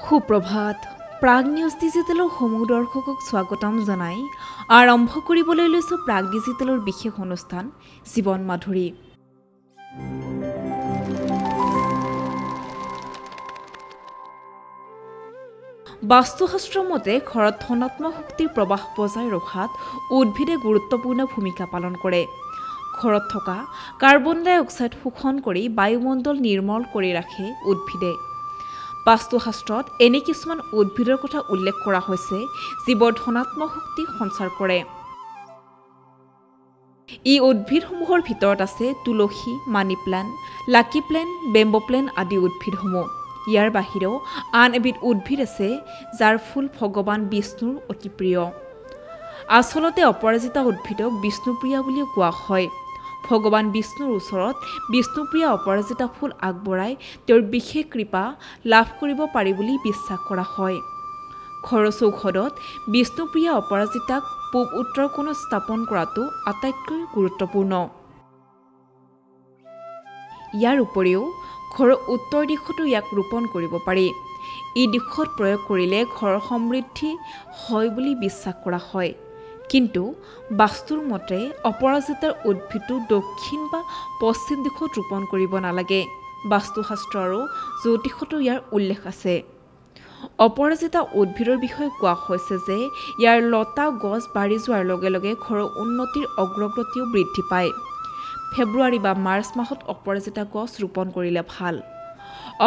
সুপ্ৰভাত Prag news ডিজিটেলৰ সমূহ দৰ্শকক স্বাগতম জনাই আৰম্ভ কৰিবলৈ লৈছো প্ৰাগ ডিজিটেলৰ বিশেষ অনুষ্ঠান জীৱন মাধুৰী। বাস্তুশাস্ত্ৰ মতে ঘৰত ধনাত্মক শক্তিৰ প্ৰৱাহ বজাই ৰখাত উদ্ভিদে গুৰুত্বপূৰ্ণ ভূমিকা পালন কৰে। ঘৰত থকা কাৰ্বন ডাই অক্সাইড শোষণ কৰি বায়ুমণ্ডল নিৰ্মল কৰি ৰাখে উদ্ভিদে। বাস্তুশাস্ত্ৰত এনে কিছুমান উদ্ভিদৰ কথা উল্লেখ কৰা হৈছে যিবোৰ ধনাত্মক শক্তি সঞ্চাৰ কৰে। এই উদ্ভিদসমূহৰ ভিতৰত আছে তুলসী, মানি প্লাণ্ট, লাকি প্লেণ্ট, বেম্বো প্লেণ্ট আদি উদ্ভিদসমূহ। ইয়াৰ বাহিৰেও আন এবিধ উদ্ভিদ আছে যাৰ ফুল ভগৱান বিষ্ণুৰ অতি প্ৰিয়। আচলতে অপৰাজিতা উদ্ভিদক বিষ্ণুপ্ৰিয়া বুলিও কোৱা হয়। ভগৱান বিষ্ণুৰ ওচৰত বিষ্ণুপ্ৰিয়া অপৰাজিতা ফুল আগবঢ়াই তেওঁৰ বিশেষ কৃপা লাভ কৰিব পাৰি বুলি বিশ্বাস কৰা হয়। ঘৰৰ চৌহদত বিষ্ণুপ্ৰিয়া অপৰাজিতাক পূব উত্তৰ কোণত স্থাপন কৰাটো আটাইতকৈ গুৰুত্বপূৰ্ণ। ইয়াৰ উপৰিও ঘৰৰ উত্তৰ দিশতো ইয়াক ৰোপণ কৰিব পাৰি। এই দিশত প্ৰয়োগ কৰিলে ঘৰৰ সমৃদ্ধি হয় বুলি বিশ্বাস কৰা হয়। কিন্তু বাস্তুৰ মতে অপৰাজিতাৰ উদ্ভিদটো দক্ষিণ বা পশ্চিম দিশত ৰোপণ কৰিব নালাগে। বাস্তুশাস্ত্ৰ আৰু জ্যোতিষতো ইয়াৰ উল্লেখ আছে। অপৰাজিতা উদ্ভিদৰ বিষয়ে কোৱা হৈছে যে ইয়াৰ লতা গছ বাঢ়ি যোৱাৰ লগে লগে ঘৰৰ উন্নতিৰ অগ্ৰগতিও বৃদ্ধি পায়। ফেব্ৰুৱাৰী বা মাৰ্চ মাহত অপৰাজিতা গছ ৰোপণ কৰিলে ভাল।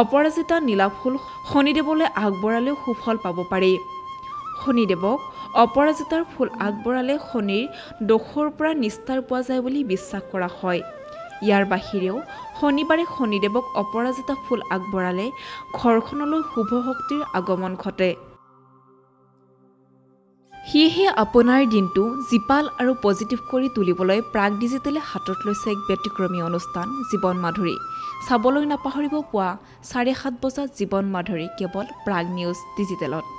অপৰাজিতা নীলা ফুল শনিদেৱলৈ আগবঢ়ালেও সুফল পাব পাৰি। শনিদেৱক অপৰাজিতাৰ ফুল আগবঢ়ালে শনিৰ দোষৰ পৰা নিস্তাৰ পোৱা যায় বুলি বিশ্বাস কৰা হয়। ইয়াৰ বাহিৰেও শনিবাৰে শনিদেৱক অপৰাজিতা ফুল আগবঢ়ালে ঘৰখনলৈ শুভ শক্তিৰ আগমন ঘটে। সেয়েহে আপোনাৰ দিনটো জীপাল আৰু পজিটিভ কৰি তুলিবলৈ প্ৰাগ ডিজিটেলে হাতত লৈছে এক ব্যতিক্ৰমী অনুষ্ঠান জীৱন মাধুৰী। চাবলৈ নাপাহৰিব পুৱা 7:30 বজাত জীৱন মাধুৰী কেৱল প্ৰাগ নিউজ ডিজিটেলত।